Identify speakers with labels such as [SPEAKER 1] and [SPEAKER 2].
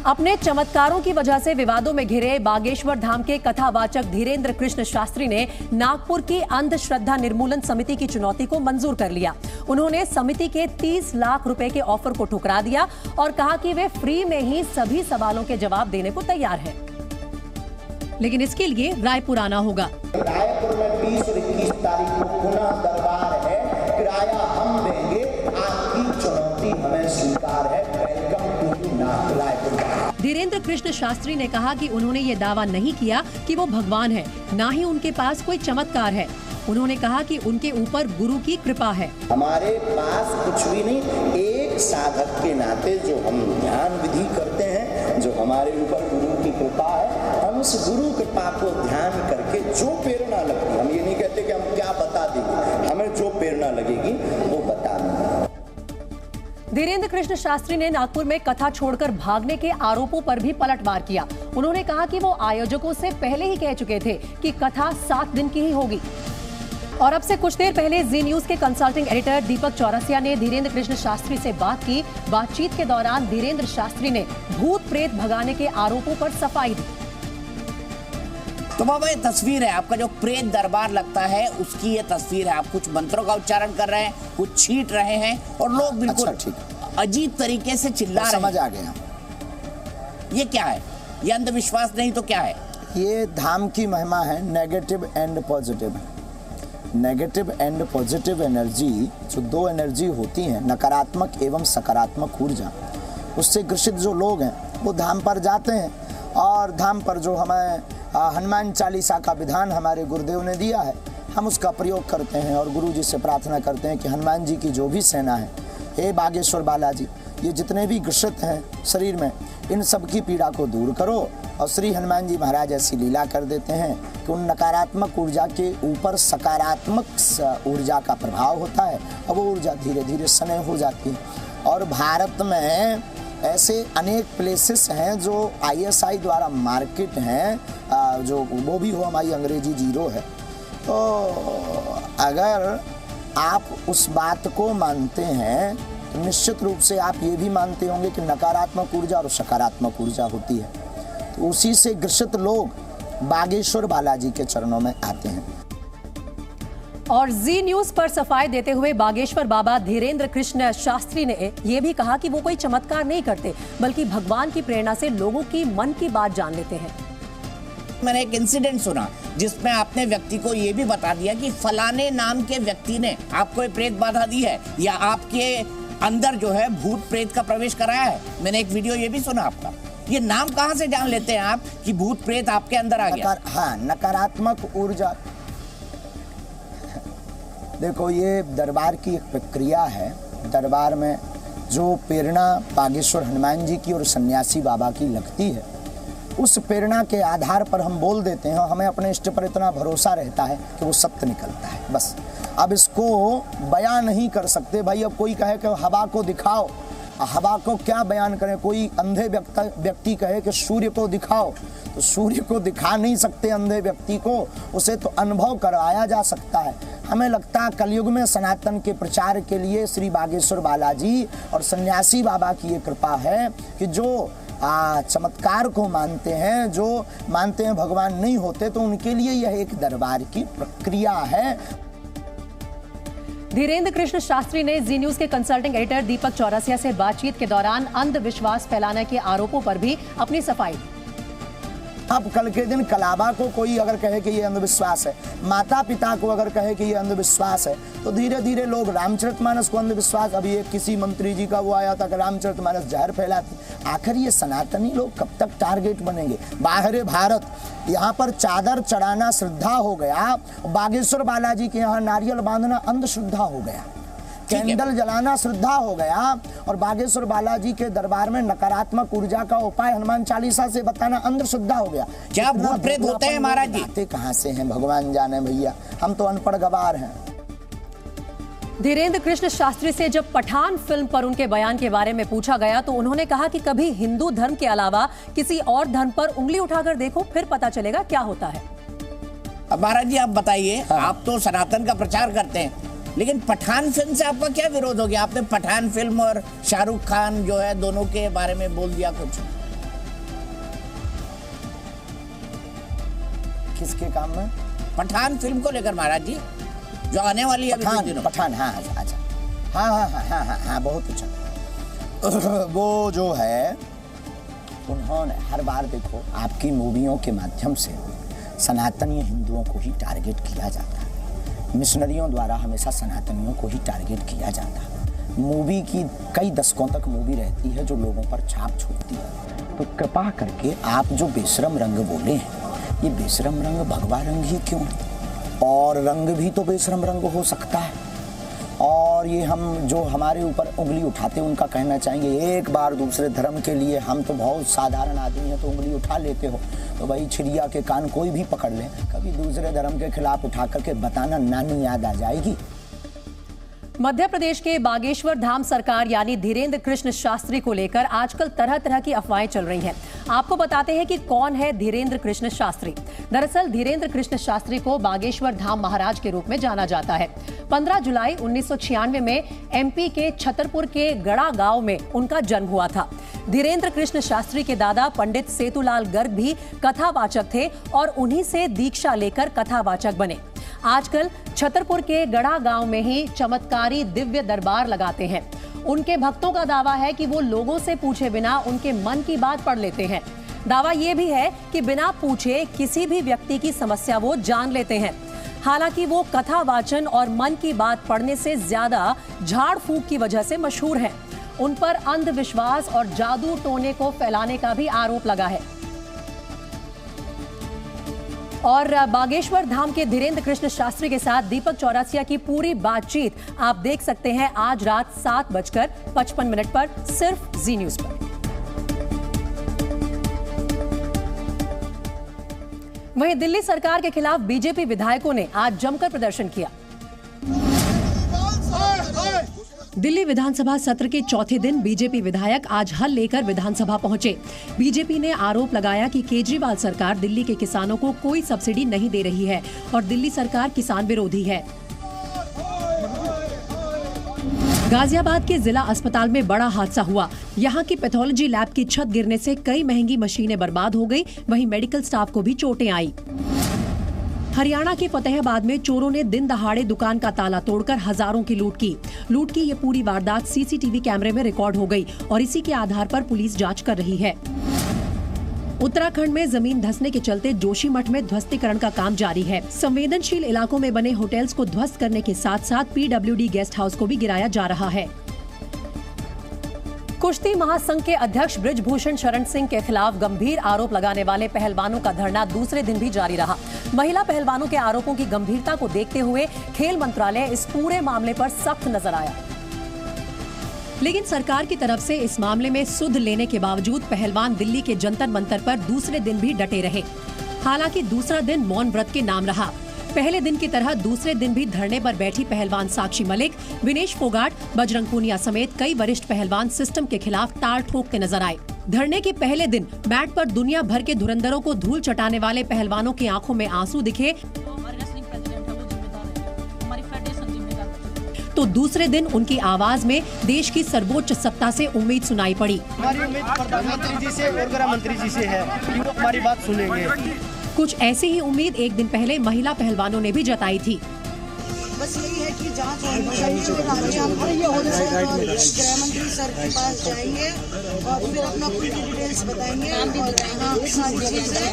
[SPEAKER 1] अपने चमत्कारों की वजह से विवादों में घिरे बागेश्वर धाम के कथावाचक धीरेन्द्र कृष्ण शास्त्री ने नागपुर की अंधश्रद्धा निर्मूलन समिति की चुनौती को मंजूर कर लिया। उन्होंने समिति के 30 लाख रुपए के ऑफर को ठुकरा दिया और कहा कि वे फ्री में ही सभी सवालों के जवाब देने को तैयार हैं। लेकिन इसके लिए रायपुर आना होगा।
[SPEAKER 2] रायपुर में 20 और 21 तारीख को पुनः दरबार है, किराया हम देंगे, आपकी चुनौती हमें स्वीकार है। Welcome to Raipur.
[SPEAKER 1] धीरेन्द्र कृष्ण शास्त्री ने कहा कि उन्होंने ये दावा नहीं किया कि वो भगवान है, ना ही उनके पास कोई चमत्कार है। उन्होंने कहा कि उनके ऊपर गुरु की कृपा है।
[SPEAKER 2] हमारे पास कुछ भी नहीं, एक साधक के नाते जो हम ध्यान विधि करते हैं, जो हमारे ऊपर गुरु की कृपा है, हम उस गुरु कृपा को ध्यान करके जो प्रेरणा लगती, हम ये नहीं कहते कि हम क्या बता देंगे, हमें जो प्रेरणा लगेगी वो बता देंगे।
[SPEAKER 1] धीरेन्द्र कृष्ण शास्त्री ने नागपुर में कथा छोड़कर भागने के आरोपों पर भी पलटवार किया। उन्होंने कहा कि वो आयोजकों से पहले ही कह चुके थे कि कथा 7 दिन की ही होगी। और अब से कुछ देर पहले जी न्यूज के कंसल्टिंग एडिटर दीपक चौरसिया ने धीरेन्द्र कृष्ण शास्त्री से बात की। बातचीत के दौरान धीरेन्द्र शास्त्री ने भूत प्रेत भगाने के आरोपों पर सफाई दी।
[SPEAKER 3] तो बाबा ये तस्वीर है आपका, जो प्रेत दरबार लगता है उसकी ये तस्वीर है। आप कुछ मंत्रों का उच्चारण कर रहे हैं, कुछ छींट रहे हैं और लोग बिल्कुल अजीब तरीके से चिल्ला रहे हैं।
[SPEAKER 4] समझ आ गया।
[SPEAKER 3] ये क्या है? ये अंधविश्वास नहीं तो क्या है?
[SPEAKER 4] ये धाम की महिमा है, negative and positive. Negative and positive energy, जो 2 एनर्जी होती हैं, नकारात्मक एवं सकारात्मक ऊर्जा, उससे ग्रसित जो लोग हैं वो धाम पर जाते हैं। और धाम पर जो हमें हनुमान चालीसा का विधान हमारे गुरुदेव ने दिया है, हम उसका प्रयोग करते हैं और गुरु जी से प्रार्थना करते हैं कि हनुमान जी की जो भी सेना है, हे बागेश्वर बालाजी, ये जितने भी ग्रसित हैं शरीर में, इन सब की पीड़ा को दूर करो। और श्री हनुमान जी महाराज ऐसी लीला कर देते हैं कि उन नकारात्मक ऊर्जा के ऊपर सकारात्मक ऊर्जा का प्रभाव होता है और वो ऊर्जा धीरे धीरे सनय हो जाती है। और भारत में ऐसे अनेक प्लेसेस हैं जो ISI द्वारा मार्केट हैं, जो वो भी हो हमारी अंग्रेजी 0 है। तो अगर आप उस बात को मानते हैं तो निश्चित रूप से आप ये भी मानते होंगे कि नकारात्मक ऊर्जा और सकारात्मक ऊर्जा होती है। तो उसी से ग्रसित लोग बागेश्वर बालाजी के चरणों में आते हैं।
[SPEAKER 1] और जी न्यूज पर सफाई देते हुए बागेश्वर बाबा धीरेन्द्र कृष्ण शास्त्री ने यह भी कहा कि वो कोई चमत्कार नहीं करते, बल्कि भगवान की प्रेरणा से लोगों की मन की बात जान लेते हैं।
[SPEAKER 3] मैंने एक इंसिडेंट सुना जिसमें आपने व्यक्ति को ये भी बता दिया कि फलाने नाम के व्यक्ति ने आपको ये प्रेत बाधा दी है या आपके अंदर जो है भूत प्रेत का प्रवेश कराया है। मैंने एक वीडियो ये भी सुना आपका। ये नाम कहाँ से जान लेते हैं आप कि भूत प्रेत आपके अंदर आ गया?
[SPEAKER 4] हाँ, नकारात्मक ऊर्जा। देखो, ये दरबार की एक प्रक्रिया है। दरबार में जो प्रेरणा बागेश्वर हनुमान जी की और सन्यासी बाबा की लगती है, उस प्रेरणा के आधार पर हम बोल देते हैं। हमें अपने इष्ट पर इतना भरोसा रहता है कि वो सत्य निकलता है, बस। अब इसको बयान नहीं कर सकते भाई। अब कोई कहे कि हवा को दिखाओ, हवा को क्या बयान करें? कोई अंधे व्यक्ति कहे कि सूर्य को दिखाओ, तो सूर्य को दिखा नहीं सकते अंधे व्यक्ति को, उसे तो अनुभव करवाया जा सकता है। हमें लगता है कलयुग में सनातन के प्रचार के लिए श्री बागेश्वर बालाजी और सन्यासी बाबा की ये कृपा है कि जो चमत्कार को मानते हैं, जो मानते हैं भगवान नहीं होते, तो उनके लिए यह एक दरबार की प्रक्रिया है।
[SPEAKER 1] धीरेन्द्र कृष्ण शास्त्री ने जी न्यूज के कंसल्टिंग एडिटर दीपक चौरसिया से बातचीत के दौरान अंधविश्वास फैलाने के आरोपों पर भी अपनी सफाई दी।
[SPEAKER 4] अब कल के दिन कलाबा को कोई अगर कहे कि ये अंधविश्वास है, माता पिता को अगर कहे कि ये अंधविश्वास है, तो धीरे धीरे लोग रामचरितमानस को अंधविश्वास। अभी एक किसी मंत्री जी का वो आया था कि रामचरितमानस जहर फैलाती। आखिर ये सनातनी लोग कब तक टारगेट बनेंगे? बाहर भारत, यहाँ पर चादर चढ़ाना श्रद्धा हो गया, बागेश्वर बालाजी के यहाँ नारियल बांधना अंधश्रद्धा हो गया, कैंडल जलाना श्रद्धा हो गया, और बागेश्वर बालाजी के दरबार में नकारात्मक ऊर्जा का उपाय हनुमान चालीसा से बताना अंधश्रद्धा हो गया।
[SPEAKER 3] क्या भूत प्रेत होते हैं महाराज जी?
[SPEAKER 4] आते कहाँ से हैं भगवान जाने भैया, हम तो अनपढ़ गवार हैं।
[SPEAKER 1] धीरेन्द्र कृष्ण शास्त्री से जब पठान फिल्म पर उनके बयान के बारे में पूछा गया तो उन्होंने कहा कि कभी हिंदू धर्म के अलावा किसी और धर्म पर उंगली उठाकर देखो, फिर पता चलेगा क्या होता है।
[SPEAKER 3] अब महाराज जी आप बताइए, आप तो सनातन का प्रचार करते हैं, लेकिन पठान फिल्म से आपका क्या विरोध हो गया? आपने पठान फिल्म और शाहरुख खान जो है दोनों के बारे में बोल दिया कुछ।
[SPEAKER 4] किसके काम में?
[SPEAKER 3] पठान फिल्म को लेकर महाराज जी, जो आने वाली है अभी कुछ दिनों।
[SPEAKER 4] पठान, हाँ अच्छा, हाँ, बहुत अच्छा। वो जो है, उन्होंने हर बार देखो आपकी मूवियों के माध्यम से सनातनी हिंदुओं को ही टारगेट किया जाता है। मिशनरियों द्वारा हमेशा सनातनियों को ही टारगेट किया जाता है। मूवी की कई दशकों तक मूवी रहती है जो लोगों पर छाप छोड़ती है। तो कृपा करके आप जो बेशरम रंग बोले हैं, ये बेशरम रंग भगवा रंग ही क्यों है? और रंग भी तो बेशरम रंग हो सकता है। और ये हम जो हमारे ऊपर उंगली उठाते हैं उनका कहना चाहेंगे, एक बार दूसरे धर्म के लिए हम तो बहुत साधारण आदमी हैं तो उंगली उठा लेते हो, तो भाई छिड़िया के कान कोई भी पकड़ ले, कभी दूसरे धर्म के खिलाफ उठा करके बताना, नानी याद आ जाएगी।
[SPEAKER 1] मध्य प्रदेश के बागेश्वर धाम सरकार यानी धीरेन्द्र कृष्ण शास्त्री को लेकर आजकल तरह तरह की अफवाहें चल रही हैं। आपको बताते हैं कि कौन है धीरेन्द्र कृष्ण शास्त्री। दरअसल धीरेन्द्र कृष्ण शास्त्री को बागेश्वर धाम महाराज के रूप में जाना जाता है। 15 जुलाई 1996 में एमपी के छतरपुर के गड़ा गांव में उनका जन्म हुआ था। धीरेन्द्र कृष्ण शास्त्री के दादा पंडित सेतुलाल गर्ग भी कथावाचक थे और उन्हीं से दीक्षा लेकर कथावाचक बने। आजकल छतरपुर के गड़ा गांव में ही चमत्कारी दिव्य दरबार लगाते हैं। उनके भक्तों का दावा है कि वो लोगों से पूछे बिना उनके मन की बात पढ़ लेते हैं। दावा ये भी है कि बिना पूछे किसी भी व्यक्ति की समस्या वो जान लेते हैं। हालांकि वो कथा वाचन और मन की बात पढ़ने से ज्यादा झाड़ फूंक की वजह से मशहूर हैं। उन पर अंधविश्वास और जादू टोने को फैलाने का भी आरोप लगा है। और बागेश्वर धाम के धीरेन्द्र कृष्ण शास्त्री के साथ दीपक चौरसिया की पूरी बातचीत आप देख सकते हैं आज रात 7:55 पर सिर्फ जी न्यूज पर। वहीं दिल्ली सरकार के खिलाफ बीजेपी विधायकों ने आज जमकर प्रदर्शन किया। दिल्ली विधानसभा सत्र के चौथे दिन बीजेपी विधायक आज हल लेकर विधानसभा पहुंचे। बीजेपी ने आरोप लगाया कि केजरीवाल सरकार दिल्ली के किसानों को कोई सब्सिडी नहीं दे रही है और दिल्ली सरकार किसान विरोधी है। गाजियाबाद के जिला अस्पताल में बड़ा हादसा हुआ। यहां की पैथोलॉजी लैब की छत गिरने से कई महंगी मशीनें बर्बाद हो गई, वहीं मेडिकल स्टाफ को भी चोटें आई। हरियाणा के फतेहाबाद में चोरों ने दिन दहाड़े दुकान का ताला तोड़कर हजारों की लूट की ये पूरी वारदात सीसीटीवी कैमरे में रिकॉर्ड हो गई और इसी के आधार पर पुलिस जांच कर रही है। उत्तराखंड में जमीन धंसने के चलते जोशीमठ में ध्वस्तीकरण का काम जारी है। संवेदनशील इलाकों में बने होटल्स को ध्वस्त करने के साथ साथ पीडब्ल्यूडी गेस्ट हाउस को भी गिराया जा रहा है। कुश्ती महासंघ के अध्यक्ष बृजभूषण शरण सिंह के खिलाफ गंभीर आरोप लगाने वाले पहलवानों का धरना दूसरे दिन भी जारी रहा। महिला पहलवानों के आरोपों की गंभीरता को देखते हुए खेल मंत्रालय इस पूरे मामले पर सख्त नजर आया, लेकिन सरकार की तरफ से इस मामले में सुध लेने के बावजूद पहलवान दिल्ली के जंतर मंतर पर दूसरे दिन भी डटे रहे। हालांकि दूसरा दिन मौन व्रत के नाम रहा। पहले दिन की तरह दूसरे दिन भी धरने पर बैठी पहलवान साक्षी मलिक, विनेश फोगाट, बजरंग पूनिया समेत कई वरिष्ठ पहलवान सिस्टम के खिलाफ ताल ठोकते नजर आए। धरने के पहले दिन मैट पर दुनिया भर के धुरंधरों को धूल चटाने वाले पहलवानों की आंखों में आंसू दिखे, तो दूसरे दिन उनकी आवाज में देश की सर्वोच्च सत्ता से उम्मीद सुनाई पड़ी।
[SPEAKER 5] हमारी उम्मीद प्रधानमंत्री जी से और गृह मंत्री जी से है कि वो हमारी बात सुनेंगे।
[SPEAKER 1] कुछ ऐसी ही उम्मीद एक दिन पहले महिला पहलवानों ने भी जताई थी।
[SPEAKER 6] बस यही है कि जांच होनी चाहिए और आगे हम गृह मंत्री सर के पास जाएंगे और फिर अपना पूरी डिटेल्स बताएंगे और सारी चीजें